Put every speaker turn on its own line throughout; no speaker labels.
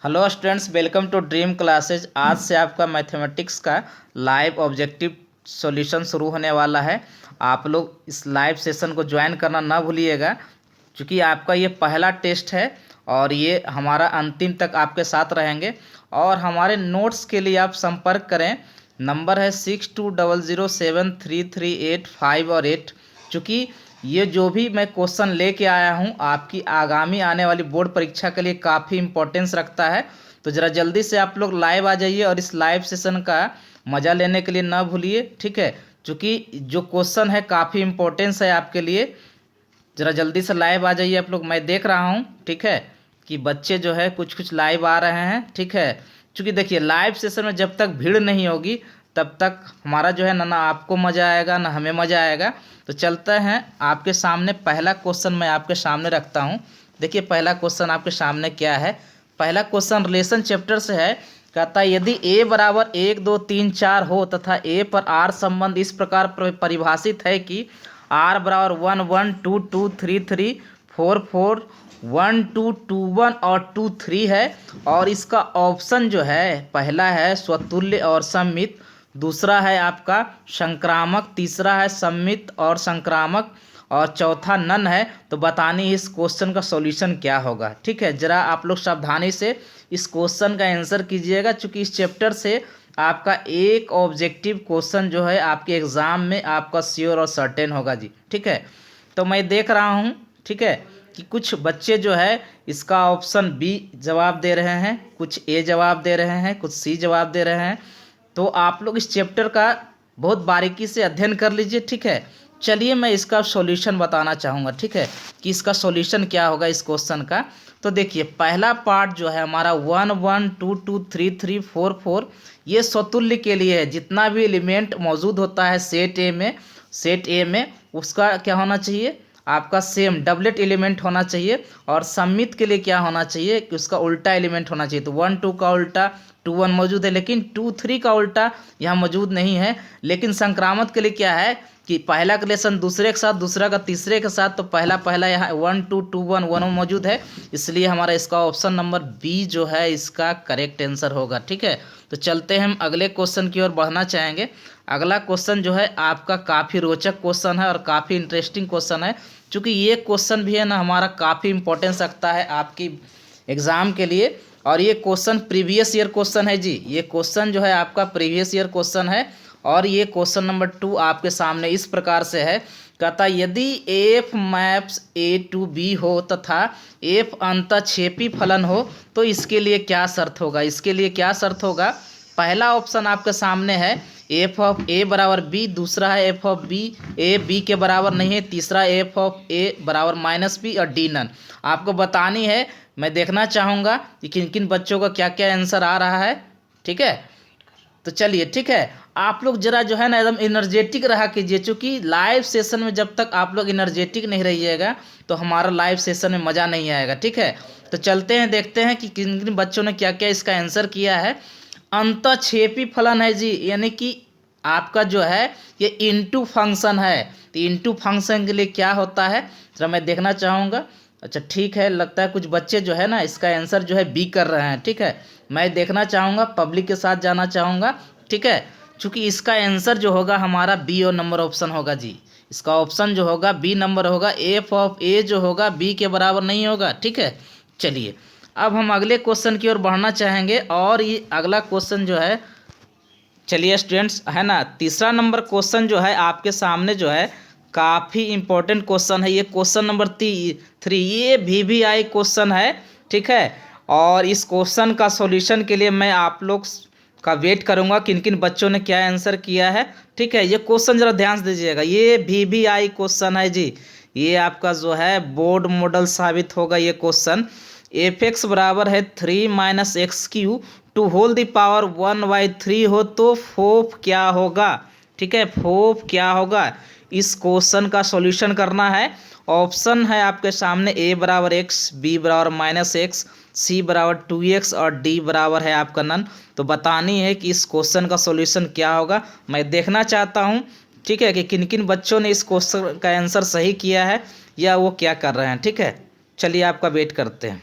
Hello students, welcome to dream classes. आज से आपका मैथमेटिक्स का लाइव ऑब्जेक्टिव सॉल्यूशन शुरू होने वाला है। आप लोग इस लाइव सेशन को ज्वाइन करना ना भूलिएगा, क्योंकि आपका ये पहला टेस्ट है और ये हमारा अंतिम तक आपके साथ रहेंगे। और हमारे नोट्स के लिए आप संपर्क करें, नंबर है 62007338 और 8। चूँकि ये जो भी मैं क्वेश्चन लेके आया हूँ आपकी आगामी आने वाली बोर्ड परीक्षा के लिए काफ़ी इम्पोर्टेंस रखता है। तो ज़रा जल्दी से आप लोग लाइव आ जाइए और इस लाइव सेशन का मज़ा लेने के लिए ना भूलिए, ठीक है। क्योंकि जो क्वेश्चन है काफ़ी इम्पोर्टेंस है आपके लिए। ज़रा जल्दी से लाइव आ जाइए आप लोग। मैं देख रहा हूँ, ठीक है, कि बच्चे जो है कुछ कुछ लाइव आ रहे हैं, ठीक है। क्योंकि देखिए लाइव सेशन में जब तक भीड़ नहीं होगी तब तक हमारा जो है ना आपको मज़ा आएगा ना हमें मज़ा आएगा। तो चलते हैं, आपके सामने पहला क्वेश्चन मैं आपके सामने रखता हूँ। देखिए पहला क्वेश्चन आपके सामने क्या है। पहला क्वेश्चन रिलेशन चैप्टर से है। कहता है यदि a बराबर 1 2 3 4 हो तथा a पर r संबंध इस प्रकार परिभाषित है कि r बराबर 1 1 2 2 3 3 4 4 1 2 2 1 और 2 3 है। और इसका ऑप्शन जो है पहला है स्वतुल्य और सममित, दूसरा है आपका संक्रामक, तीसरा है सममित और संक्रामक और चौथा नन है। तो बतानी इस क्वेश्चन का सॉल्यूशन क्या होगा, ठीक है। जरा आप लोग सावधानी से इस क्वेश्चन का आंसर कीजिएगा, क्योंकि इस चैप्टर से आपका एक ऑब्जेक्टिव क्वेश्चन जो है आपके एग्जाम में आपका श्योर और सर्टेन होगा जी, ठीक है। तो मैं देख रहा हूँ, ठीक है, कि कुछ बच्चे जो है इसका ऑप्शन बी जवाब दे रहे हैं, कुछ ए जवाब दे रहे हैं, कुछ सी जवाब दे रहे हैं। तो आप लोग इस चैप्टर का बहुत बारीकी से अध्ययन कर लीजिए, ठीक है। चलिए मैं इसका सॉल्यूशन बताना चाहूँगा, ठीक है, कि इसका सॉल्यूशन क्या होगा इस क्वेश्चन का। तो देखिए पहला पार्ट जो है हमारा 1 1 2 2 3 3 4 4 ये स्वतुल्य के लिए है। जितना भी एलिमेंट मौजूद होता है सेट ए में उसका क्या होना चाहिए, आपका सेम डबलेट एलिमेंट होना चाहिए। और सममित के लिए क्या होना चाहिए कि उसका उल्टा एलिमेंट होना चाहिए। तो 1 2 का उल्टा 2 1 मौजूद है, लेकिन 2 3 का उल्टा यहाँ मौजूद नहीं है। लेकिन संक्रामक के लिए क्या है कि पहला का रिलेशन दूसरे के साथ, दूसरा का तीसरे के साथ, तो पहला यहाँ 1 2 2 1 1 मौजूद है। इसलिए हमारा इसका ऑप्शन नंबर बी जो है इसका करेक्ट आंसर होगा, ठीक है। तो चलते हैं हम अगले क्वेश्चन की ओर बढ़ना चाहेंगे। अगला क्वेश्चन जो है आपका काफ़ी रोचक क्वेश्चन है और काफ़ी इंटरेस्टिंग क्वेश्चन है। चूँकि ये क्वेश्चन भी है ना हमारा काफ़ी इंपॉर्टेंस रखता है आपकी एग्ज़ाम के लिए। और ये क्वेश्चन प्रीवियस ईयर क्वेश्चन है जी, ये क्वेश्चन जो है आपका प्रीवियस ईयर क्वेश्चन है। और ये क्वेश्चन नंबर 2 आपके सामने इस प्रकार से है। कहता यदि F maps A to B हो तथा एफ अंतःक्षेपी फलन हो तो इसके लिए क्या शर्त होगा। इसके लिए क्या शर्त होगा, पहला ऑप्शन आपके सामने है एफ ऑफ ए बराबर बी, दूसरा है F of B A B के बराबर नहीं है, तीसरा एफ ऑफ ए बराबर -बी और डी नन। आपको बतानी है, मैं देखना चाहूँगा कि किन किन बच्चों का क्या क्या आंसर आ रहा है, ठीक है। तो चलिए ठीक है, आप लोग जरा जो है ना एकदम एनर्जेटिक रहा कीजिए। चूँकि लाइव सेशन में जब तक आप लोग एनर्जेटिक नहीं रहिएगा तो हमारा लाइव सेशन में मज़ा नहीं आएगा, ठीक है। तो चलते हैं, देखते हैं कि किन किन बच्चों ने क्या क्या इसका आंसर किया है। अंतःक्षेपी फलन है जी, यानी कि आपका जो है ये इनटू फंक्शन है। तो इनटू फंक्शन के लिए क्या होता है जरा मैं देखना चाहूँगा। अच्छा ठीक है, लगता है कुछ बच्चे जो है ना इसका आंसर जो है बी कर रहे हैं, ठीक है। मैं देखना चाहूँगा, पब्लिक के साथ जाना चाहूँगा, ठीक है। चूँकि इसका आंसर जो होगा हमारा बी और नंबर ऑप्शन होगा जी। इसका ऑप्शन जो होगा बी नंबर होगा। एफ ऑफ ए जो होगा बी के बराबर नहीं होगा, ठीक है। चलिए अब हम अगले क्वेश्चन की ओर बढ़ना चाहेंगे। और ये अगला क्वेश्चन जो है, चलिए स्टूडेंट्स है ना, तीसरा नंबर क्वेश्चन जो है आपके सामने जो है काफ़ी इंपॉर्टेंट क्वेश्चन है। ये क्वेश्चन नंबर 3 ये VVI क्वेश्चन है, ठीक है। और इस क्वेश्चन का सॉल्यूशन के लिए मैं आप लोग का वेट करूंगा किन किन बच्चों ने क्या आंसर किया है, ठीक है। ये क्वेश्चन ज़रा ध्यान से दीजिएगा, ये VVI क्वेश्चन है जी। ये आपका जो है बोर्ड मॉडल साबित होगा ये क्वेश्चन। f(x) बराबर है 3 - x³ to whole the power 1/3 हो तो फोप क्या होगा, ठीक है। फोप क्या होगा, इस क्वेश्चन का सॉल्यूशन करना है। ऑप्शन है आपके सामने a बराबर x, b बराबर -x, c बराबर 2x और d बराबर है आपका नन। तो बतानी है कि इस क्वेश्चन का सॉल्यूशन क्या होगा। मैं देखना चाहता हूँ, ठीक है, कि किन किन बच्चों ने इस क्वेश्चन का आंसर सही किया है या वो क्या कर रहे हैं, ठीक है। चलिए आपका वेट करते हैं।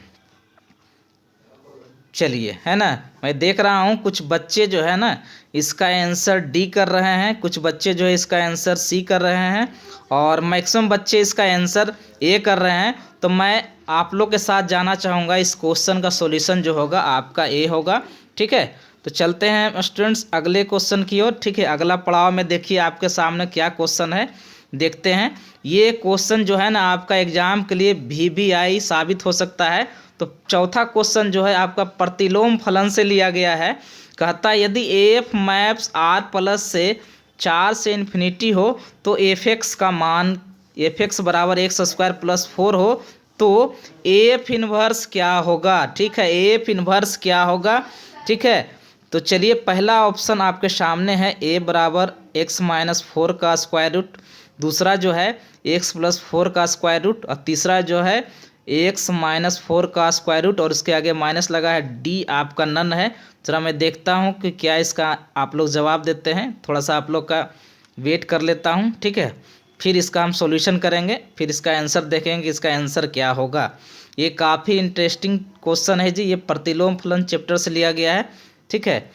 चलिए, है ना, मैं देख रहा हूँ कुछ बच्चे जो है ना इसका आंसर डी कर रहे हैं, कुछ बच्चे जो है इसका आंसर सी कर रहे हैं, और मैक्सिमम बच्चे इसका आंसर ए कर रहे हैं। तो मैं आप लोग के साथ जाना चाहूँगा, इस क्वेश्चन का सॉल्यूशन जो होगा आपका ए होगा। ठीक है, तो चलते हैं स्टूडेंट्स अगले क्वेश्चन की ओर। ठीक है, अगला पड़ाव में देखिए आपके सामने क्या क्वेश्चन है, देखते हैं। ये क्वेश्चन जो है ना आपका एग्जाम के लिए VBI साबित हो सकता है। तो चौथा क्वेश्चन जो है आपका प्रतिलोम फलन से लिया गया है। कहता है यदि एफ मैप्स आर प्लस से 4 से इन्फिनिटी हो तो एफ एक्स का मान एफ एक्स बराबर x² + 4 हो तो एफ इन्वर्स क्या होगा। ठीक है, एफ इन्वर्स क्या होगा। ठीक है, तो चलिए पहला ऑप्शन आपके सामने है a बराबर x-4 का स्क्वायर रूट, दूसरा जो है x+4 का स्क्वायर रूट, और तीसरा जो है x-4 का स्क्वायर रूट और उसके आगे माइनस लगा है। डी आपका नन है। जरा मैं देखता हूँ कि क्या इसका आप लोग जवाब देते हैं, थोड़ा सा आप लोग का वेट कर लेता हूँ। ठीक है, फिर इसका हम सॉल्यूशन करेंगे, फिर इसका आंसर देखेंगे कि इसका आंसर क्या होगा। ये काफ़ी इंटरेस्टिंग क्वेश्चन है जी, ये प्रतिलोम फलन चैप्टर से लिया गया है। ठीक है,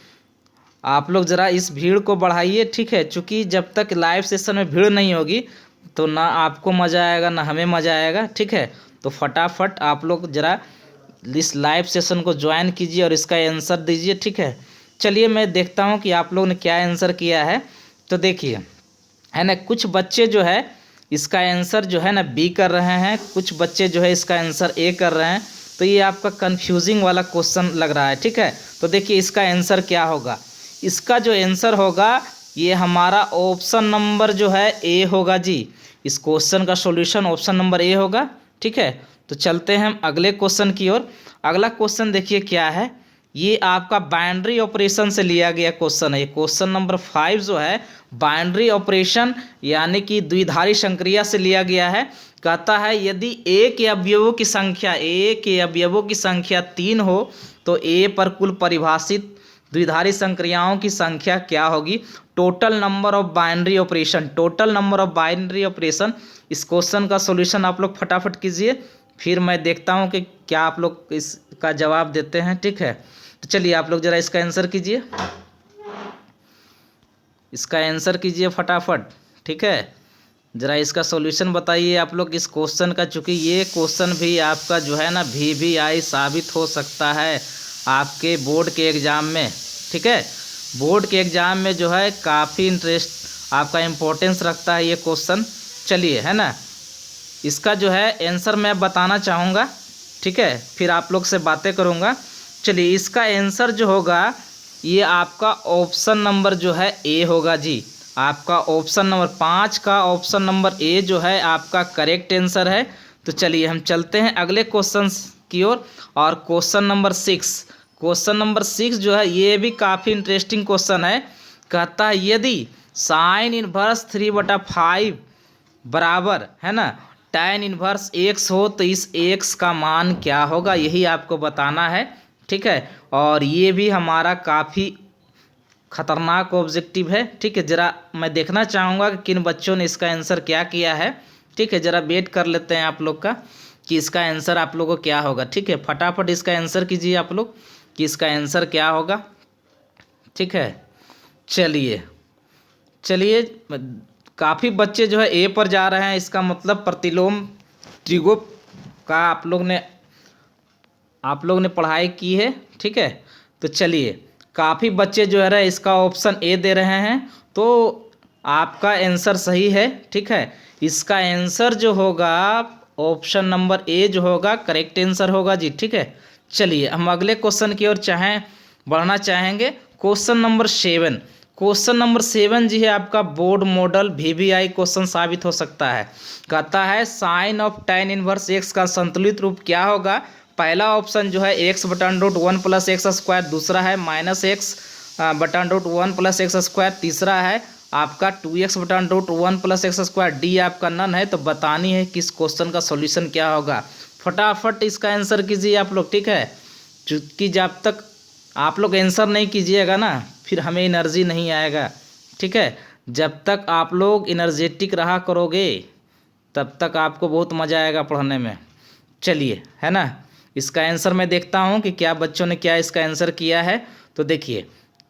आप लोग ज़रा इस भीड़ को बढ़ाइए। ठीक है, चूँकि जब तक लाइव सेशन में भीड़ नहीं होगी तो ना आपको मज़ा आएगा ना हमें मज़ा आएगा। ठीक है, तो फटाफट आप लोग ज़रा इस लाइव सेशन को ज्वाइन कीजिए और इसका आंसर दीजिए। ठीक है, चलिए मैं देखता हूँ कि आप लोग ने क्या आंसर किया है। तो देखिए, है ना, कुछ बच्चे जो है इसका आंसर जो है ना बी कर रहे हैं, कुछ बच्चे जो है इसका आंसर ए कर रहे हैं। तो ये आपका कंफ्यूजिंग वाला क्वेश्चन लग रहा है। ठीक है, तो देखिए इसका आंसर क्या होगा। इसका जो आंसर होगा ये हमारा ऑप्शन नंबर जो है ए होगा जी। इस क्वेश्चन का सॉल्यूशन ऑप्शन नंबर ए होगा। ठीक है, तो चलते हैं हम अगले क्वेश्चन की ओर। अगला क्वेश्चन देखिए क्या है, ये आपका बाइनरी ऑपरेशन से लिया गया क्वेश्चन है। ये क्वेश्चन नंबर 5 जो है बाइनरी ऑपरेशन यानी कि द्विधारी संक्रिया से लिया गया है। कहता है यदि ए के अवयवों की संख्या 3 हो तो ए पर कुल परिभाषित द्विधारी संक्रियाओं की संख्या क्या होगी। Total number of binary operation, total number of binary operation. इस क्वेश्चन का सॉल्यूशन आप लोग फटाफट कीजिए, फिर मैं देखता हूं कि क्या आप लोग इसका जवाब देते हैं। ठीक है, तो चलिए आप लोग ज़रा इसका आंसर कीजिए, इसका आंसर कीजिए फटाफट। ठीक है, ज़रा इसका सॉल्यूशन बताइए आप लोग इस क्वेश्चन का, चूँकि ये क्वेश्चन भी आपका जो है ना VBI साबित हो सकता है आपके बोर्ड के एग्ज़ाम में। ठीक है, बोर्ड के एग्ज़ाम में जो है काफ़ी इंटरेस्ट आपका इम्पोर्टेंस रखता है ये क्वेश्चन। चलिए, है ना, इसका जो है आंसर मैं बताना चाहूँगा। ठीक है, फिर आप लोग से बातें करूँगा। चलिए, इसका आंसर जो होगा ये आपका ऑप्शन नंबर जो है ए होगा जी। आपका ऑप्शन नंबर 5 का ऑप्शन नंबर ए जो है आपका करेक्ट आंसर है। तो चलिए हम चलते हैं अगले क्वेश्चन की ओर। और क्वेश्चन नंबर 6 जो है ये भी काफ़ी इंटरेस्टिंग क्वेश्चन है। कहता है यदि साइन इनवर्स 3/5 बराबर, है ना, tan इनवर्स x हो तो इस x का मान क्या होगा, यही आपको बताना है। ठीक है, और ये भी हमारा काफ़ी खतरनाक ऑब्जेक्टिव है। ठीक है, ज़रा मैं देखना चाहूँगा कि किन बच्चों ने इसका आंसर क्या किया है। ठीक है, ज़रा वेट कर लेते हैं आप लोग का कि इसका आंसर आप लोगों को क्या होगा। ठीक है, फटाफट इसका आंसर कीजिए आप लोग कि इसका आंसर क्या होगा। ठीक है, चलिए काफ़ी बच्चे जो है ए पर जा रहे हैं, इसका मतलब प्रतिलोम त्रिगो का आप लोग ने पढ़ाई की है। ठीक है, तो चलिए काफ़ी बच्चे जो है ना इसका ऑप्शन ए दे रहे हैं, तो आपका आंसर सही है। ठीक है, इसका आंसर जो होगा ऑप्शन नंबर ए जो होगा करेक्ट आंसर होगा जी। ठीक है, चलिए हम अगले क्वेश्चन की ओर बढ़ना चाहेंगे। क्वेश्चन नंबर 7 जी है आपका बोर्ड मॉडल VBI क्वेश्चन साबित हो सकता है। कहता है sine of tan inverse x का संतुलित रूप क्या होगा। पहला ऑप्शन जो है x/√1 + x², दूसरा है -x/√1 + x², तीसरा है आपका 2x/√1 + x²। डी आपका नन है। तो बतानी है कि इस क्वेश्चन का सॉल्यूशन क्या होगा। फटाफट इसका आंसर कीजिए आप लोग। ठीक है, क्योंकि जब तक आप लोग आंसर नहीं कीजिएगा ना फिर हमें एनर्जी नहीं आएगा। ठीक है, जब तक आप लोग एनर्जेटिक रहा करोगे तब तक आपको बहुत मज़ा आएगा पढ़ने में। चलिए, है ना, इसका आंसर मैं देखता हूँ कि क्या बच्चों ने क्या इसका आंसर किया है। तो देखिए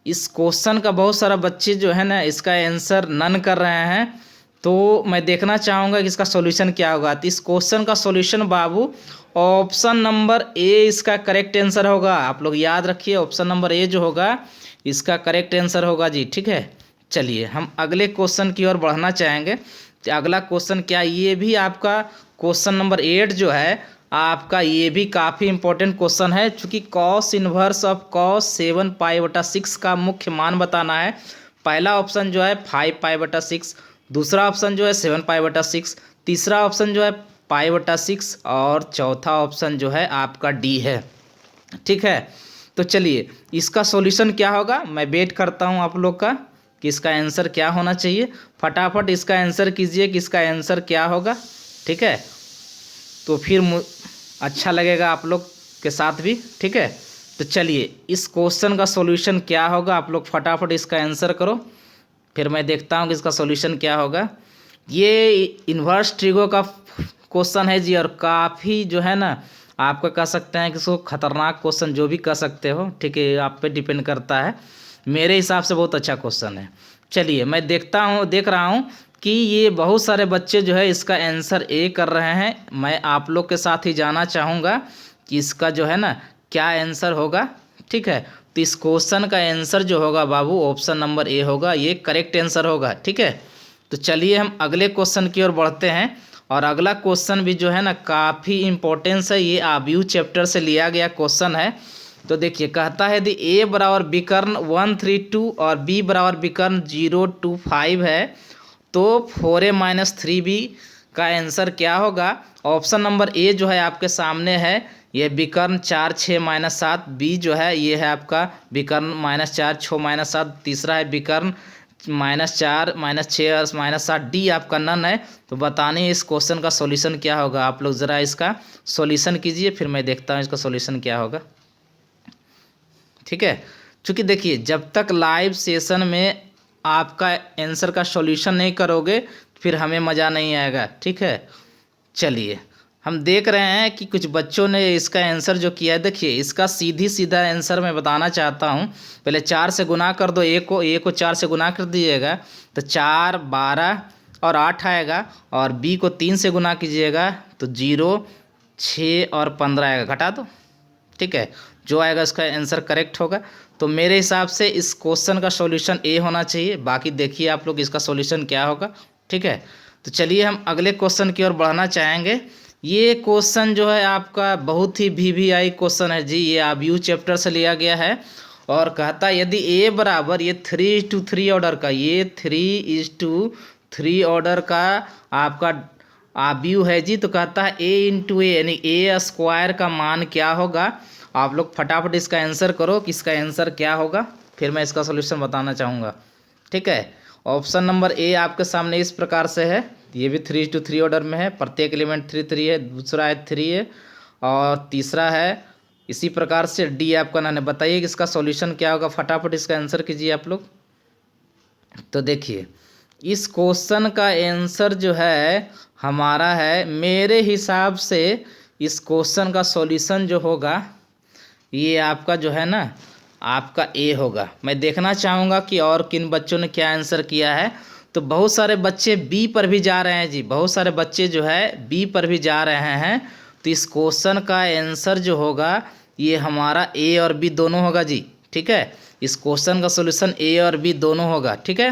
इस क्वेश्चन का बहुत सारा बच्चे जो है ना इसका आंसर नन कर रहे हैं, तो मैं देखना चाहूँगा कि इसका सॉल्यूशन क्या होगा। तो इस क्वेश्चन का solution Babu option number A इसका करेक्ट आंसर होगा। आप लोग याद रखिए ऑप्शन नंबर ए जो होगा इसका करेक्ट आंसर होगा जी, ठीक है। चलिए हम अगले क्वेश्चन की ओर बढ़ना चाहेंगे। अगला क्वेश्चन क्या, ये भी आपका क्वेश्चन नंबर 8 जो है आपका, ये भी काफ़ी इंपॉर्टेंट क्वेश्चन है, चूँकि कॉस इन्वर्स ऑफ कॉस 7π/6 का मुख्य मान बताना है। पहला ऑप्शन जो है 5π/6, दूसरा ऑप्शन जो है 7π/6, तीसरा ऑप्शन जो है π/6 और चौथा ऑप्शन जो है आपका डी है, ठीक है। तो चलिए इसका सॉल्यूशन क्या होगा, मैं वेट करता हूँ आप लोग का कि इसका आंसर क्या होना चाहिए। फटाफट इसका आंसर कीजिए कि इसका आंसर क्या होगा, ठीक है। तो फिर अच्छा लगेगा आप लोग के साथ भी, ठीक है। तो चलिए इस क्वेश्चन का सॉल्यूशन क्या होगा, आप लोग फटाफट इसका आंसर करो, फिर मैं देखता हूँ कि इसका सॉल्यूशन क्या होगा। ये इन्वर्स ट्रिगो का क्वेश्चन है जी, और काफ़ी जो है ना आपका कह सकते हैं कि इसको खतरनाक क्वेश्चन जो भी कह सकते हो, ठीक है, आप पे डिपेंड करता है। मेरे हिसाब से बहुत अच्छा क्वेश्चन है। चलिए मैं देख रहा हूँ कि ये बहुत सारे बच्चे जो है इसका आंसर ए कर रहे हैं। मैं आप लोग के साथ ही जाना चाहूँगा कि इसका जो है ना क्या आंसर होगा, ठीक है। तो इस क्वेश्चन का आंसर जो होगा बाबू ऑप्शन नंबर ए होगा, ये करेक्ट आंसर होगा, ठीक है। तो चलिए हम अगले क्वेश्चन की ओर बढ़ते हैं, और अगला क्वेश्चन भी जो है ना काफ़ी इंपॉर्टेंस है, ये आव्यूह चैप्टर से लिया गया क्वेश्चन है। तो देखिए कहता है यदि ए बराबर विकर्ण 1 3 2 और बी बराबर विकर्ण 0 2 5 है तो 4a - 3b का आंसर क्या होगा। ऑप्शन नंबर ए जो है आपके सामने है, ये विकर्ण 4 6 - 7, बी जो है ये है आपका विकर्ण -4 6 - 7, तीसरा है विकर्ण -4 -6 और -7, डी आपका नन है। तो बताने इस क्वेश्चन का सॉल्यूशन क्या होगा, आप लोग ज़रा इसका सॉल्यूशन कीजिए, फिर मैं देखता हूँ इसका सॉल्यूशन क्या होगा, ठीक है। क्योंकि देखिए जब तक लाइव सेशन में आपका आंसर का सॉल्यूशन नहीं करोगे फिर हमें मज़ा नहीं आएगा, ठीक है। चलिए हम देख रहे हैं कि कुछ बच्चों ने इसका आंसर जो किया है, देखिए इसका सीधा आंसर मैं बताना चाहता हूँ। पहले 4 से गुना कर दो, ए को 4 से गुना कर दीजिएगा तो 4 12 और 8 आएगा, और बी को 3 से गुना कीजिएगा तो 0 6 और 15 आएगा, घटा दो, ठीक है। जो आएगा इसका आंसर करेक्ट होगा। तो मेरे हिसाब से इस क्वेश्चन का सॉल्यूशन ए होना चाहिए, बाकी देखिए आप लोग इसका सॉल्यूशन क्या होगा, ठीक है। तो चलिए हम अगले क्वेश्चन की ओर बढ़ना चाहेंगे। ये क्वेश्चन जो है आपका बहुत ही VVI क्वेश्चन है जी, ये आव्यूह चैप्टर से लिया गया है, और कहता है यदि ए बराबर ये 3:3 ऑर्डर का, ये 3:3 ऑर्डर का आपका आव्यूह है जी, तो कहता है a × a यानी a² का मान क्या होगा। आप लोग फटाफट इसका आंसर करो कि इसका आंसर क्या होगा, फिर मैं इसका सॉल्यूशन बताना चाहूँगा, ठीक है। ऑप्शन नंबर ए आपके सामने इस प्रकार से है, ये भी 3:3 ऑर्डर में है, प्रत्येक एलिमेंट 3 है, दूसरा है 3 है, और तीसरा है इसी प्रकार से डी आपका ना है। बताइए कि इसका सॉल्यूशन क्या होगा, फटाफट इसका आंसर कीजिए आप लोग। तो देखिए इस क्वेश्चन का आंसर जो है हमारा है, मेरे हिसाब से इस क्वेश्चन का सॉल्यूशन जो होगा ये आपका जो है ना आपका ए होगा। मैं देखना चाहूँगा कि और किन बच्चों ने क्या आंसर किया है। तो बहुत सारे बच्चे बी पर भी जा रहे हैं जी, बहुत सारे बच्चे जो है बी पर भी जा रहे हैं। तो इस क्वेश्चन का आंसर जो होगा ये हमारा ए और बी दोनों होगा जी, ठीक है। इस क्वेश्चन का सॉल्यूशन ए और बी दोनों होगा, ठीक है।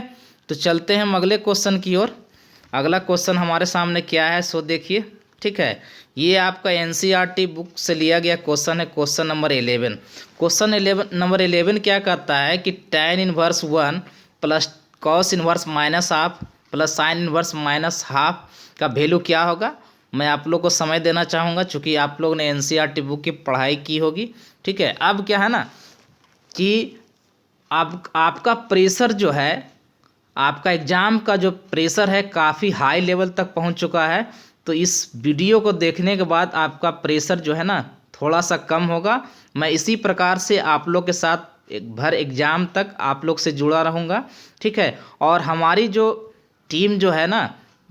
तो चलते हैं हम अगले क्वेश्चन की ओर। अगला क्वेश्चन हमारे सामने क्या है सो देखिए, ठीक है। ये आपका NCERT बुक से लिया गया क्वेश्चन है, क्वेश्चन नंबर 11। क्वेश्चन नंबर 11 क्या कहता है कि tan 1 plus cos 1 -½ plus sin 1 -½ का वैल्यू क्या होगा। मैं आप लोग को समय देना चाहूँगा चूँकि आप लोग ने NCERT बुक की पढ़ाई की होगी, ठीक है। अब क्या है ना कि आपका प्रेशर जो है, आपका एग्ज़ाम का जो प्रेशर है काफ़ी हाई लेवल तक पहुंच चुका है। तो इस वीडियो को देखने के बाद आपका प्रेशर जो है ना थोड़ा सा कम होगा। मैं इसी प्रकार से आप लोग के साथ भर एग्ज़ाम तक आप लोग से जुड़ा रहूँगा, ठीक है। और हमारी जो टीम जो है ना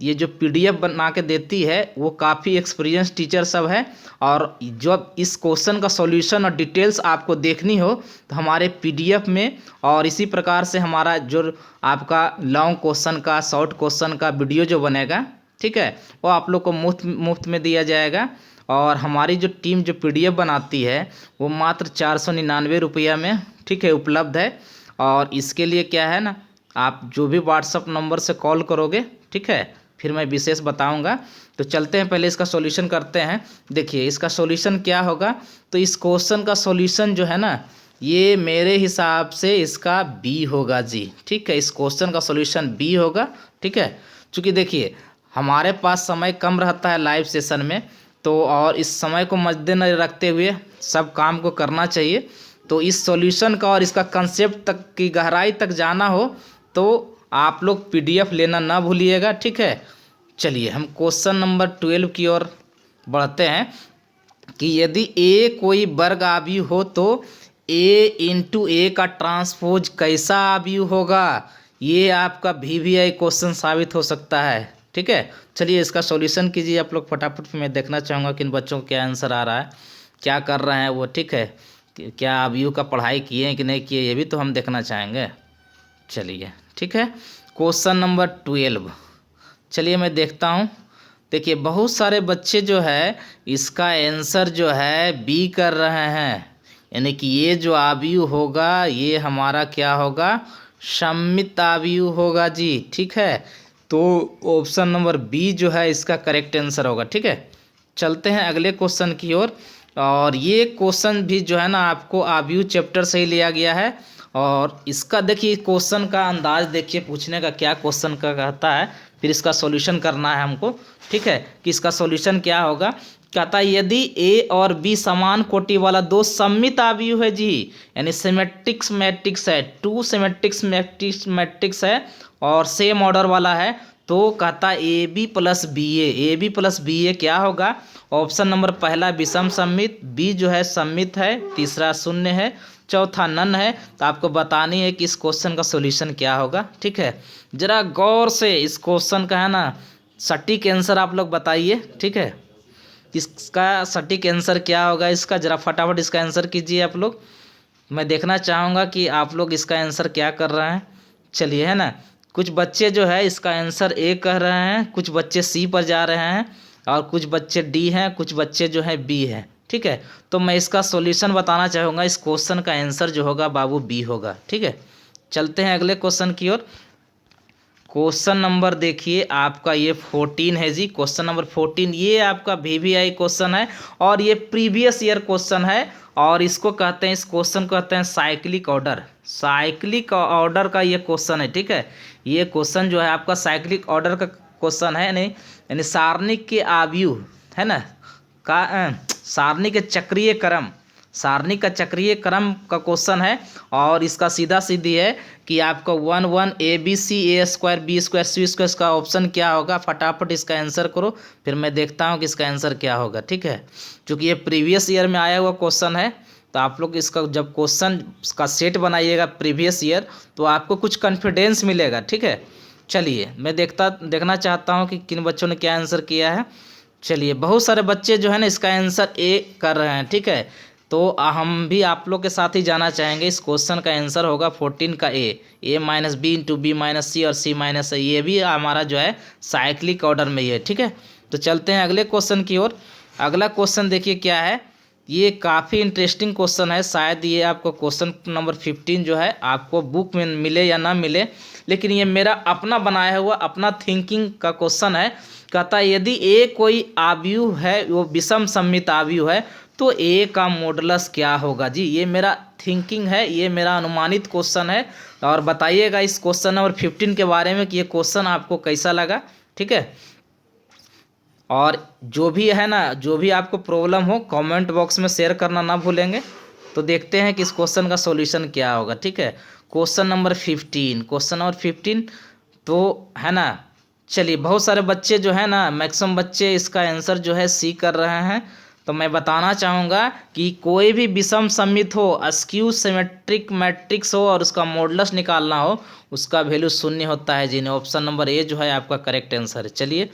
ये जो पीडीएफ बना के देती है वो काफ़ी एक्सपीरियंस टीचर सब है। और जब इस क्वेश्चन का सॉल्यूशन और डिटेल्स आपको देखनी हो तो हमारे पीडीएफ में और इसी प्रकार से हमारा जो आपका लॉन्ग क्वेश्चन का शॉर्ट क्वेश्चन का वीडियो जो बनेगा, ठीक है, वो आप लोग को मुफ्त में दिया जाएगा। और हमारी जो टीम जो पीडीएफ बनाती है वो मात्र 499 रुपया में, ठीक है, उपलब्ध है। और इसके लिए क्या है ना, आप जो भी व्हाट्सअप नंबर से कॉल करोगे, ठीक है, फिर मैं विशेष बताऊंगा। तो चलते हैं, पहले इसका सॉल्यूशन करते हैं। देखिए इसका सॉल्यूशन क्या होगा, तो इस क्वेश्चन का सॉल्यूशन जो है ना, ये मेरे हिसाब से इसका बी होगा जी, ठीक है। इस क्वेश्चन का सॉल्यूशन बी होगा, ठीक है। चूँकि देखिए हमारे पास समय कम रहता है लाइव सेशन में, तो और इस समय को मद्देनजर रखते हुए सब काम को करना चाहिए। तो इस सॉल्यूशन का और इसका कंसेप्ट तक की गहराई तक जाना हो तो आप लोग पीडीएफ लेना ना भूलिएगा, ठीक है। चलिए हम क्वेश्चन नंबर 12 की ओर बढ़ते हैं कि यदि ए कोई वर्ग आव्यूह हो तो ए इंटू ए का ट्रांसपोज कैसा आव्यूह होगा। ये आपका VVI क्वेश्चन साबित हो सकता है, ठीक है। चलिए इसका सॉल्यूशन कीजिए आप लोग फटाफट। मैं देखना चाहूँगा कि इन बच्चों को क्या आंसर आ रहा है, क्या कर रहे हैं वो, ठीक है, क्या आव्यूह का पढ़ाई किए हैं कि नहीं किए, ये भी तो हम देखना चाहेंगे। चलिए ठीक है, क्वेश्चन नंबर 12। चलिए मैं देखता हूँ। देखिए बहुत सारे बच्चे जो है इसका आंसर जो है बी कर रहे हैं, यानी कि ये जो आव्यूह होगा ये हमारा क्या होगा, सममित आव्यूह होगा जी, ठीक है। तो ऑप्शन नंबर बी जो है इसका करेक्ट आंसर होगा, ठीक है। चलते हैं अगले क्वेश्चन की ओर। और ये क्वेश्चन भी जो है ना आपको आव्यूह चैप्टर से ही लिया गया है। और इसका देखिए क्वेश्चन का अंदाज देखिए, पूछने का क्या क्वेश्चन का कहता है, फिर इसका सॉल्यूशन करना है हमको, ठीक है, कि इसका सॉल्यूशन क्या होगा। कहता है यदि ए और बी समान कोटि वाला दो सममित आव्यूह है जी, यानी सिमेट्रिक्स मैट्रिक्स है, टू सिमेट्रिक्स मैट्रिक्स है और सेम ऑर्डर वाला है, तो कहता ए बी प्लस बी ए क्या होगा। ऑप्शन नंबर पहला विषम सममित, बी जो है सममित है, तीसरा शून्य है, चौथा नन है। तो आपको बतानी है कि इस क्वेश्चन का सॉल्यूशन क्या होगा, ठीक है। जरा गौर से इस क्वेश्चन का है ना सटीक आंसर आप लोग बताइए, ठीक है। इसका सटीक आंसर क्या होगा, इसका जरा फटाफट इसका आंसर कीजिए आप लोग। मैं देखना चाहूँगा कि आप लोग इसका आंसर क्या कर रहे हैं। चलिए है ना, कुछ बच्चे जो है इसका आंसर ए कह रहे हैं, कुछ बच्चे सी पर जा रहे हैं और कुछ बच्चे डी हैं, कुछ बच्चे जो है बी है, ठीक है। तो मैं इसका सॉल्यूशन बताना चाहूँगा, इस क्वेश्चन का आंसर जो होगा बाबू बी होगा, ठीक है। चलते हैं अगले क्वेश्चन की ओर। क्वेश्चन नंबर देखिए आपका ये 14 है जी, क्वेश्चन नंबर 14। ये आपका VVI क्वेश्चन है और ये प्रीवियस ईयर क्वेश्चन है। और इसको कहते हैं, इस क्वेश्चन को कहते हैं साइक्लिक ऑर्डर का ये क्वेश्चन है, ठीक है। ये क्वेश्चन जो है आपका साइक्लिक ऑर्डर का क्वेश्चन है, नहीं यानी सारणी के आव्यूह है ना का सारणी का चक्रीय क्रम का क्वेश्चन है। और इसका सीधा सीधी है कि आपका 1 1 ABC A square B square C square, इसका ऑप्शन क्या होगा। फटाफट इसका आंसर करो, फिर मैं देखता हूँ कि इसका आंसर क्या होगा, ठीक है। क्योंकि ये प्रीवियस ईयर में आया हुआ क्वेश्चन है, तो आप लोग इसका जब क्वेश्चन का सेट बनाइएगा प्रीवियस ईयर तो आपको कुछ कॉन्फिडेंस मिलेगा, ठीक है। चलिए मैं देखना चाहता हूँ कि किन बच्चों ने क्या आंसर किया है। चलिए बहुत सारे बच्चे जो है ना इसका आंसर ए कर रहे हैं, ठीक है। तो हम भी आप लोग के साथ ही जाना चाहेंगे। इस क्वेश्चन का आंसर होगा 14 का A minus B into B minus C और सी माइनस ए। ये भी हमारा जो है साइक्लिक ऑर्डर में ही है, ठीक है। तो चलते हैं अगले क्वेश्चन की ओर। अगला क्वेश्चन देखिए क्या है, ये काफ़ी इंटरेस्टिंग क्वेश्चन है। शायद ये आपको क्वेश्चन नंबर 15 जो है आपको बुक में मिले या ना मिले, लेकिन ये मेरा अपना बनाया हुआ अपना थिंकिंग का क्वेश्चन है। कहता है यदि ए कोई आव्यूह है, वो विषम सममित आव्यूह है, तो ए का मॉडुलस क्या होगा जी। ये मेरा थिंकिंग है, ये मेरा अनुमानित क्वेश्चन है। और बताइएगा इस क्वेश्चन नंबर 15 के बारे में कि ये क्वेश्चन आपको कैसा लगा, ठीक है। और जो भी है ना, जो भी आपको प्रॉब्लम हो कमेंट बॉक्स में शेयर करना ना भूलेंगे। तो देखते हैं कि इस क्वेश्चन का सॉल्यूशन क्या होगा, ठीक है। क्वेश्चन नंबर 15 तो है ना। चलिए बहुत सारे बच्चे जो है ना, मैक्सिमम बच्चे इसका आंसर जो है सी कर रहे हैं। तो तो मैं बताना चाहूँगा कि कोई भी विषम सममित हो, अस्क्यू सिमेट्रिक मैट्रिक्स हो और उसका मॉडुलस निकालना हो, उसका वैल्यू शून्य होता है जी। ऑप्शन नंबर ए जो है आपका करेक्ट आंसर है। चलिए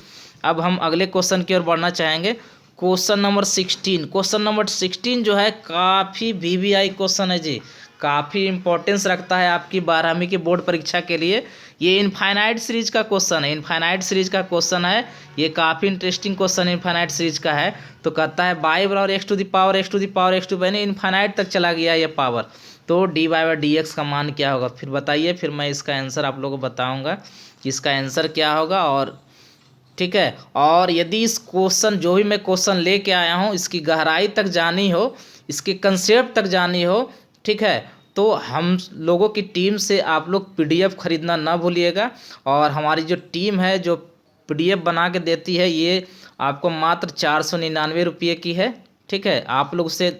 अब हम अगले क्वेश्चन की ओर बढ़ना चाहेंगे। Question number 16। क्वेश्चन नंबर 16 जो है काफ़ी वीवीआई क्वेश्चन है जी, काफ़ी इंपॉर्टेंस रखता है आपकी 12वीं की बोर्ड परीक्षा के लिए। ये इनफाइनाइट सीरीज का क्वेश्चन है, इनफाइनाइट सीरीज का क्वेश्चन है। ये काफ़ी इंटरेस्टिंग क्वेश्चन इनफाइनाइट सीरीज का है। तो कहता है बाई बराबर X to the power X to the power X to, यानी इनफाइनाइट तक चला गया ये पावर, तो D Y by D X का मान क्या होगा? फिर बताइए, फिर मैं इसका आंसर आप लोगों को बताऊँगा कि इसका आंसर क्या होगा। और ठीक है, और यदि इस क्वेश्चन जो भी मैं क्वेश्चन लेके आया हूँ इसकी गहराई तक जानी हो, इसके कंसेप्ट तक जानी हो, ठीक है, तो हम लोगों की टीम से आप लोग पीडीएफ खरीदना ना भूलिएगा। और हमारी जो टीम है जो पीडीएफ बना के देती है ये आपको मात्र 499 रुपये की है। ठीक है, आप लोग उसे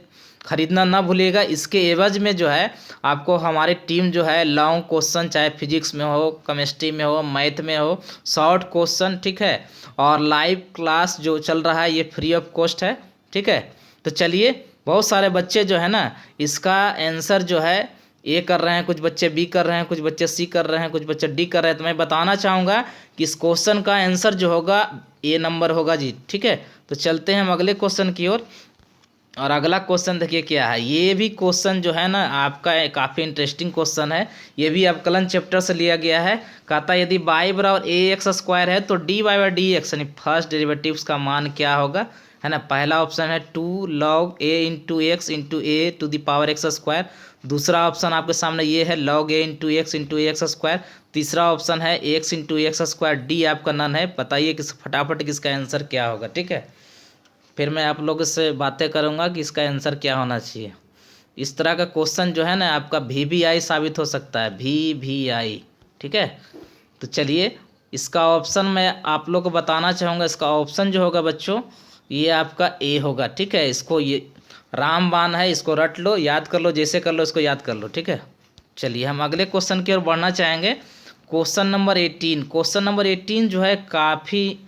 खरीदना ना भूलिएगा। इसके एवज में जो है आपको हमारी टीम जो है लॉन्ग क्वेश्चन, चाहे फिजिक्स में हो, केमिस्ट्री में हो, मैथ में हो, शॉर्ट क्वेश्चन, ठीक है, और लाइव क्लास जो चल रहा है ये फ्री ऑफ कॉस्ट है। ठीक है, तो चलिए बहुत सारे बच्चे जो है ना इसका आंसर जो है ए कर रहे हैं, कुछ बच्चे बी कर रहे हैं, कुछ बच्चे सी कर रहे हैं, कुछ बच्चे डी कर रहे हैं। तो मैं बताना चाहूँगा कि इस क्वेश्चन का आंसर जो होगा ए नंबर होगा जी। ठीक है, तो चलते हैं हम अगले क्वेश्चन की ओर। और अगला क्वेश्चन देखिए क्या है। ये भी क्वेश्चन जो है ना आपका काफ़ी इंटरेस्टिंग क्वेश्चन है। ये भी अवकलन चैप्टर से लिया गया है। कहता है यदि y बराबर ए एक्स स्क्वायर है तो D Y by D X यानी फर्स्ट डेरिवेटिव्स का मान क्या होगा, है ना। पहला ऑप्शन है 2 log a into X into A to the power X square. दूसरा ऑप्शन आपके सामने ये है log a into X square. तीसरा ऑप्शन है X into X square. D आपका नन है। बताइए किस फटाफट किसका आंसर क्या होगा। ठीक है, फिर मैं आप लोगों से बातें करूंगा कि इसका आंसर क्या होना चाहिए। इस तरह का क्वेश्चन जो है ना आपका VVI साबित हो सकता है, VVI। ठीक है, तो चलिए इसका ऑप्शन मैं आप लोग को बताना चाहूँगा। इसका ऑप्शन जो होगा बच्चों ये आपका ए होगा। ठीक है, इसको ये रामबाण है, इसको रट लो, याद कर लो, जैसे कर लो इसको याद कर लो। ठीक है, चलिए हम अगले क्वेश्चन की ओर बढ़ना चाहेंगे। Question number 18। क्वेश्चन नंबर 18 जो है काफ़ी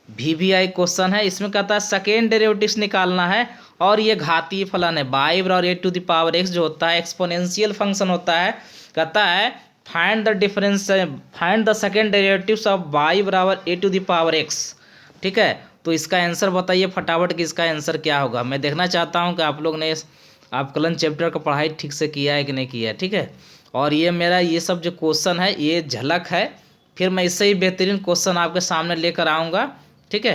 VVI क्वेश्चन है। इसमें कहता है सेकेंड डेरिवेटिव्स निकालना है और ये घातीय फलन है। y बराबर ए टू द पावर एक्स जो होता है एक्सपोनेंशियल फंक्शन होता है। कहता है find the second derivatives of y बराबर ए टू द पावर एक्स। ठीक है, तो इसका आंसर बताइए फटाफट कि इसका आंसर क्या होगा। मैं देखना चाहता हूँ कि आप लोग ने अवकलन चैप्टर का पढ़ाई ठीक से किया है कि नहीं किया है। ठीक है, और ये मेरा ये सब जो क्वेश्चन है ये झलक है, फिर मैं इससे ही बेहतरीन क्वेश्चन आपके सामने लेकर आऊँगा। ठीक है,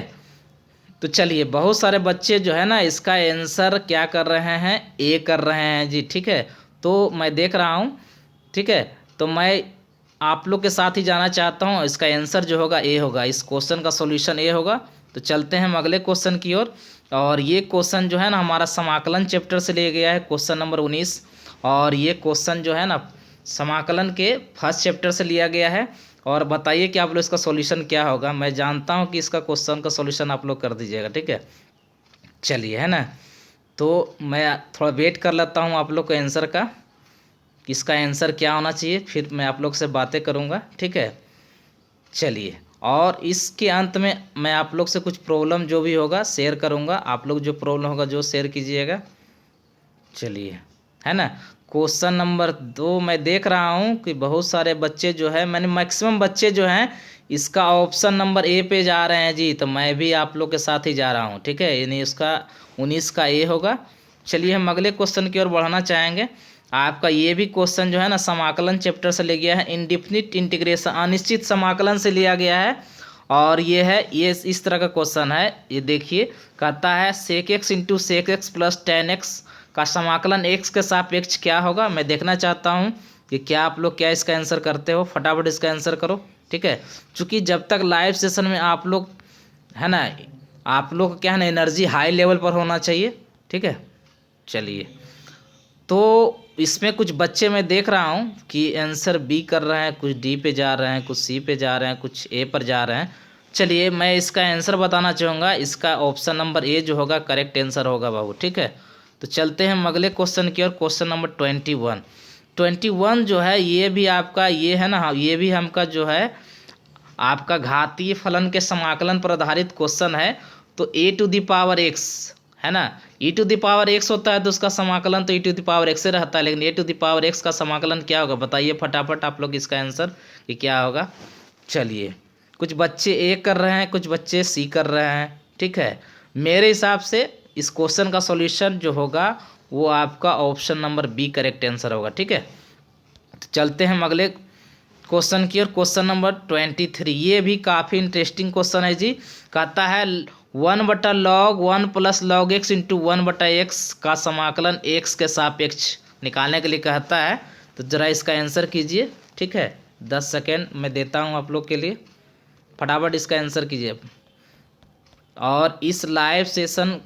तो चलिए बहुत सारे बच्चे जो है ना इसका आंसर क्या कर रहे हैं, ए कर रहे हैं जी। ठीक है, तो मैं देख रहा हूँ। ठीक है, तो मैं आप लोग के साथ ही जाना चाहता हूँ। इसका आंसर जो होगा ए होगा, इस क्वेश्चन का सॉल्यूशन ए होगा। तो चलते हैं हम अगले क्वेश्चन की ओर। और ये क्वेश्चन जो है ना हमारा समाकलन चैप्टर से लिया गया है, क्वेश्चन नंबर 19। और ये क्वेश्चन जो है ना समाकलन के फर्स्ट चैप्टर से लिया गया है। और बताइए कि आप लोग इसका सॉल्यूशन क्या होगा। मैं जानता हूं कि इसका क्वेश्चन का सॉल्यूशन आप लोग कर दीजिएगा। ठीक है, चलिए, है ना। तो मैं थोड़ा वेट कर लेता हूं आप लोग को आंसर का, कि इसका आंसर क्या होना चाहिए, फिर मैं आप लोग से बातें करूंगा। ठीक है, चलिए, और इसके अंत में मैं आप लोग से कुछ प्रॉब्लम जो भी होगा शेयर करूंगा। आप लोग जो प्रॉब्लम होगा जो शेयर कीजिएगा। चलिए, है ना। क्वेश्चन नंबर 2 मैं देख रहा हूँ कि बहुत सारे बच्चे जो है, मैंने मैक्सिमम बच्चे जो हैं इसका ऑप्शन नंबर ए पे जा रहे हैं जी। तो मैं भी आप लोग के साथ ही जा रहा हूँ। ठीक है, यानी उसका 19 का ए होगा। चलिए हम अगले क्वेश्चन की ओर बढ़ना चाहेंगे। आपका ये भी क्वेश्चन जो है ना समाकलन चैप्टर से ले गया है, इनडिफिनिट इंटीग्रेशन, अनिश्चित समाकलन से लिया गया है। और ये है, ये इस तरह का क्वेश्चन है। ये देखिए, कहता है sec X into sec X plus ten X का समाकलन x के सापेक्ष क्या होगा। मैं देखना चाहता हूं कि क्या आप लोग क्या इसका आंसर करते हो। फटाफट इसका आंसर करो। ठीक है, चूँकि जब तक लाइव सेशन में आप लोग है ना, आप लोग क्या है ना एनर्जी हाई लेवल पर होना चाहिए। ठीक है, चलिए, तो इसमें कुछ बच्चे मैं देख रहा हूँ कि आंसर बी कर रहे हैं, कुछ डी पे जा रहे हैं, कुछ सी पे जा रहे हैं, कुछ ए पर जा रहे हैं। चलिए मैं इसका आंसर बताना चाहूँगा। इसका ऑप्शन नंबर ए जो होगा करेक्ट आंसर होगा बाबू। ठीक है, तो चलते हैं हम अगले क्वेश्चन की ओर। क्वेश्चन नंबर 21 जो है ये भी आपका ये है ना, ये भी हमका जो है आपका घातीय फलन के समाकलन पर आधारित क्वेश्चन है। तो A to the power X है ना। e to the power x होता है तो उसका समाकलन तो e to the power x से रहता है, लेकिन a to the power x का समाकलन क्या होगा बताइए फटाफट आप लोग इसका आंसर कि क्या होगा। चलिए, कुछ बच्चे ए कर रहे हैं, कुछ बच्चे सी कर रहे हैं, ठीक है। मेरे हिसाब से इस क्वेश्चन का सॉल्यूशन जो होगा वो आपका option number B correct answer होगा, ठीक है। तो चलते हैं हम अगले क्वेश्चन की, और क्वेश्चन नंबर 23। ये भी काफ़ी इंटरेस्टिंग क्वेश्चन है जी। कहता है 1/log 1 + log x into 1/x का समाकलन x के सापेक्ष निकालने के लिए कहता है। तो ज़रा इसका आंसर कीजिए, ठीक है। 10 सेकेंड मैं देता हूँ आप लोग के लिए, फटाफट इसका आंसर कीजिए। और इस लाइव सेशन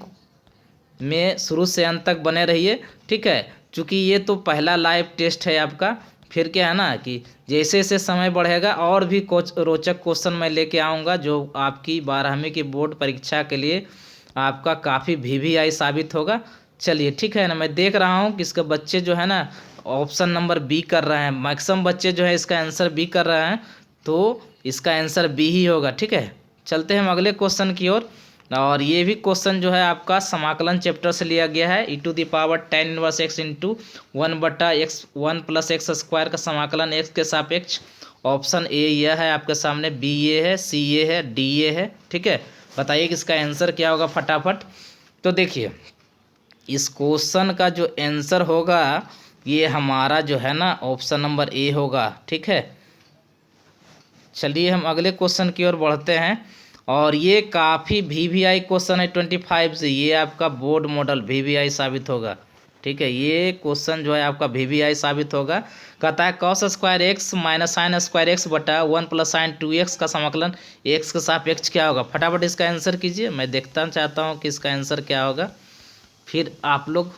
में शुरू से अंत तक बने रहिए, ठीक है। चूँकि ये तो पहला लाइव टेस्ट है आपका, फिर क्या है ना कि जैसे जैसे समय बढ़ेगा और भी रोचक क्वेश्चन मैं लेके आऊँगा जो आपकी 12वीं की बोर्ड परीक्षा के लिए आपका काफ़ी VVI साबित होगा। चलिए ठीक है ना, मैं देख रहा हूँ कि इसके बच्चे जो है ना ऑप्शन नंबर बी कर रहे हैं, मैक्सिमम बच्चे जो है इसका आंसर बी कर रहे हैं, तो इसका आंसर बी ही होगा, ठीक है। चलते हैं हम अगले क्वेश्चन की ओर। और ये भी क्वेश्चन जो है आपका समाकलन चैप्टर से लिया गया है। e to the power tan inverse x into 1/x 1 + x square का समाकलन x के सापेक्ष। ऑप्शन ए यह है आपके सामने, बी ये है, सी ये है, डी ये है, ठीक है। बताइए कि इसका आंसर क्या होगा फटाफट। तो देखिए इस क्वेश्चन का जो आंसर होगा ये हमारा जो है ना ऑप्शन नंबर ए होगा, ठीक है। चलिए हम अगले क्वेश्चन की ओर बढ़ते हैं। और ये काफ़ी VVI क्वेश्चन है 25 से, ये आपका बोर्ड मॉडल VVI साबित होगा, ठीक है। ये क्वेश्चन जो है आपका VVI साबित होगा। कहता है cos square x minus sine square x बटा 1 + sin 2x का समाकलन x के सापेक्ष क्या होगा। फटाफट इसका आंसर कीजिए, मैं देखना चाहता हूँ कि इसका आंसर क्या होगा, फिर आप लोग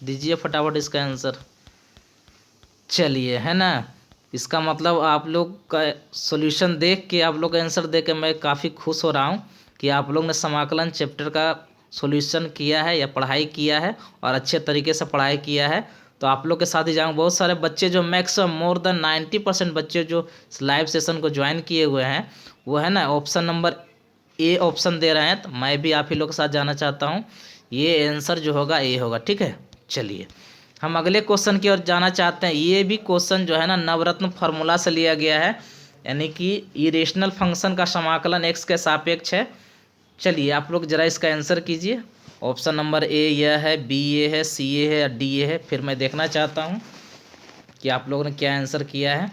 दीजिए फटाफट इसका आंसर। चलिए, है ना, इसका मतलब आप लोग का सॉल्यूशन देख के, आप लोग का आंसर देख के मैं काफ़ी खुश हो रहा हूँ कि आप लोग ने समाकलन चैप्टर का सॉल्यूशन किया है या पढ़ाई किया है और अच्छे तरीके से पढ़ाई किया है। तो आप लोग के साथ ही जाऊँ, बहुत सारे बच्चे जो मैक्सिमम मोर देन 90% बच्चे जो लाइव सेशन को ज्वाइन किए हुए हैं वो है ना ऑप्शन नंबर ए ऑप्शन दे रहे हैं। तो मैं भी आप ही लोग के साथ जाना चाहता हूँ, ये आंसर जो होगा ए होगा, ठीक है। चलिए हम अगले क्वेश्चन की ओर जाना चाहते हैं। ये भी क्वेश्चन जो है ना नवरत्न फार्मूला से लिया गया है, यानी कि इरेशनल फंक्शन का समाकलन x के सापेक्ष है। चलिए आप लोग जरा इसका आंसर कीजिए। ऑप्शन नंबर ए यह है, बी ये है, सी ये है, डी ये है। फिर मैं देखना चाहता हूँ कि आप लोगों ने क्या आंसर किया है।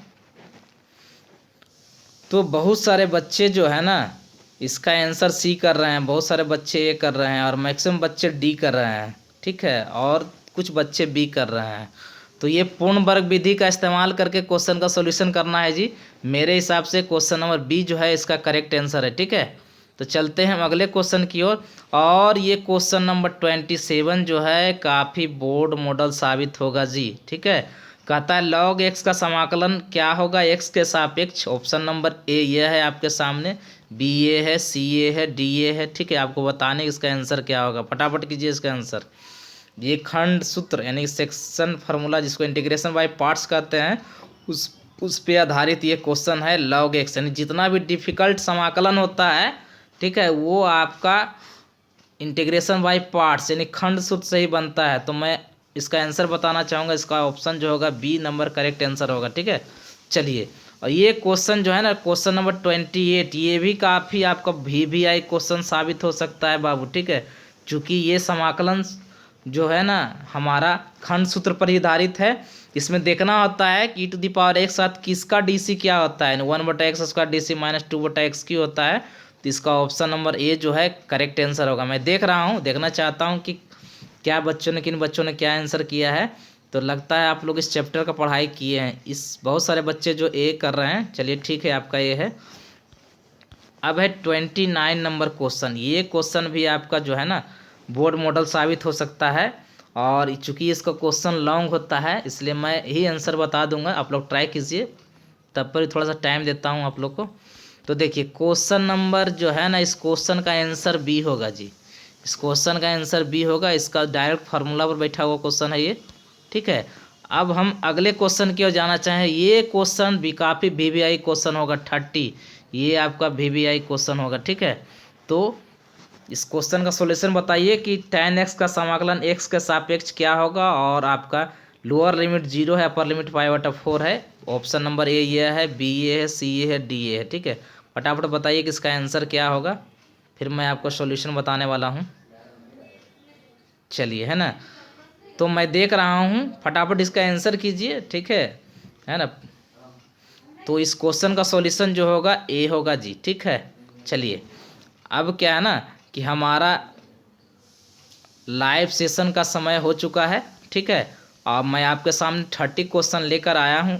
तो बहुत सारे बच्चे जो है ना इसका आंसर सी कर रहे हैं, बहुत सारे बच्चे ए कर रहे हैं और मैक्सिमम बच्चे डी कर रहे हैं, ठीक है। और कुछ बच्चे बी कर रहे हैं। तो ये पूर्ण वर्ग विधि का इस्तेमाल करके क्वेश्चन का सॉल्यूशन करना है जी। मेरे हिसाब से क्वेश्चन नंबर बी जो है इसका करेक्ट आंसर है, ठीक है। तो चलते हैं हम अगले क्वेश्चन की ओर। और ये क्वेश्चन नंबर 27 जो है काफ़ी बोर्ड मॉडल साबित होगा जी, ठीक है। कहता है log x का समाकलन क्या होगा x के सापेक्ष। ऑप्शन नंबर ए यह है आपके सामने, बी ए है, सी ए है, डी ए है, ठीक है। आपको बताने इसका आंसर क्या होगा, फटाफट कीजिए इसका आंसर। ये खंड सूत्र यानी सेक्शन फार्मूला जिसको इंटीग्रेशन बाय पार्ट्स कहते हैं उस पे आधारित ये क्वेश्चन है। log x यानी जितना भी डिफिकल्ट समाकलन होता है, ठीक है, वो आपका इंटीग्रेशन बाय पार्ट्स यानी खंड सूत्र से ही बनता है। तो मैं इसका आंसर बताना चाहूँगा, इसका ऑप्शन जो होगा बी नंबर करेक्ट आंसर होगा, ठीक है। चलिए, और ये क्वेश्चन जो है ना क्वेश्चन नंबर 28 ये भी काफ़ी आपका VVI क्वेश्चन साबित हो सकता है बाबू, ठीक है। चूँकि ये समाकलन जो है ना हमारा खंड सूत्र पर ही आधारित है। इसमें देखना होता है कि e to the power x साथ किसका DC क्या होता है, 1/x square DC minus 2/x की होता है। तो इसका ऑप्शन नंबर ए जो है करेक्ट आंसर होगा। मैं देख रहा हूँ, देखना चाहता हूँ कि क्या बच्चों ने, किन बच्चों ने क्या आंसर किया है। तो लगता है आप लोग इस चैप्टर का पढ़ाई किए हैं। इस बहुत सारे बच्चे जो ए कर रहे हैं, चलिए ठीक है आपका ये है। अब है 29 नंबर क्वेश्चन। ये क्वेश्चन भी आपका जो है ना बोर्ड मॉडल साबित हो सकता है। और चूँकि इसका क्वेश्चन लॉन्ग होता है इसलिए मैं ही आंसर बता दूंगा, आप लोग ट्राई कीजिए। तब पर थोड़ा सा टाइम देता हूँ आप लोग को। तो देखिए क्वेश्चन नंबर जो है ना इस क्वेश्चन का आंसर बी होगा जी। इस क्वेश्चन का आंसर बी होगा। इसका डायरेक्ट फार्मूला पर बैठा हुआ क्वेश्चन है ये, ठीक है। अब हम अगले क्वेश्चन की ओर जाना चाहें। ये क्वेश्चन भी काफ़ी VVI क्वेश्चन होगा 30, ये आपका VVI क्वेश्चन होगा, ठीक है। तो इस क्वेश्चन का सॉल्यूशन बताइए कि tan x का समाकलन x के सापेक्ष क्या होगा, और आपका लोअर लिमिट 0 है, अपर लिमिट पाई/4 है। ऑप्शन नंबर ए ये है, बी ये है, सी ये है, डी ये है। ठीक है, फटाफट बताइए कि इसका आंसर क्या होगा, फिर मैं आपको सॉल्यूशन बताने वाला हूँ। चलिए, है ना, तो मैं देख रहा हूँ, फटाफट इसका आंसर कीजिए। ठीक है ना। तो इस क्वेश्चन का सॉल्यूशन जो होगा ए होगा जी। ठीक है, चलिए, अब क्या है ना कि हमारा लाइव सेशन का समय हो चुका है। ठीक है, और मैं आपके सामने 30 क्वेश्चन लेकर आया हूँ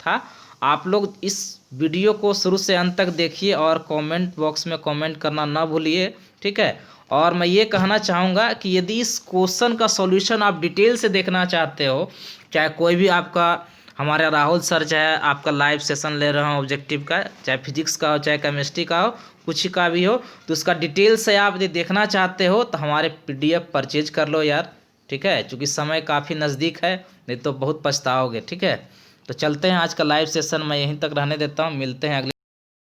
था। आप लोग इस वीडियो को शुरू से अंत तक देखिए और कमेंट बॉक्स में कमेंट करना ना भूलिए। ठीक है, और मैं ये कहना चाहूँगा कि यदि इस क्वेश्चन का सॉल्यूशन आप डिटेल से देखना चाहते हो, चाहे कोई भी आपका, हमारे राहुल सर चाहे आपका लाइव सेशन ले रहे हो ऑब्जेक्टिव का, चाहे फिजिक्स का हो, चाहे केमिस्ट्री का हो, कुछ का भी हो, तो उसका डिटेल से आप यदि देखना चाहते हो तो हमारे PDF परचेज कर लो यार। ठीक है, क्योंकि समय काफ़ी नज़दीक है, नहीं तो बहुत पछताओगे। ठीक है, तो चलते हैं, आज का लाइव सेशन मैं यहीं तक रहने देता हूँ, मिलते हैं अगले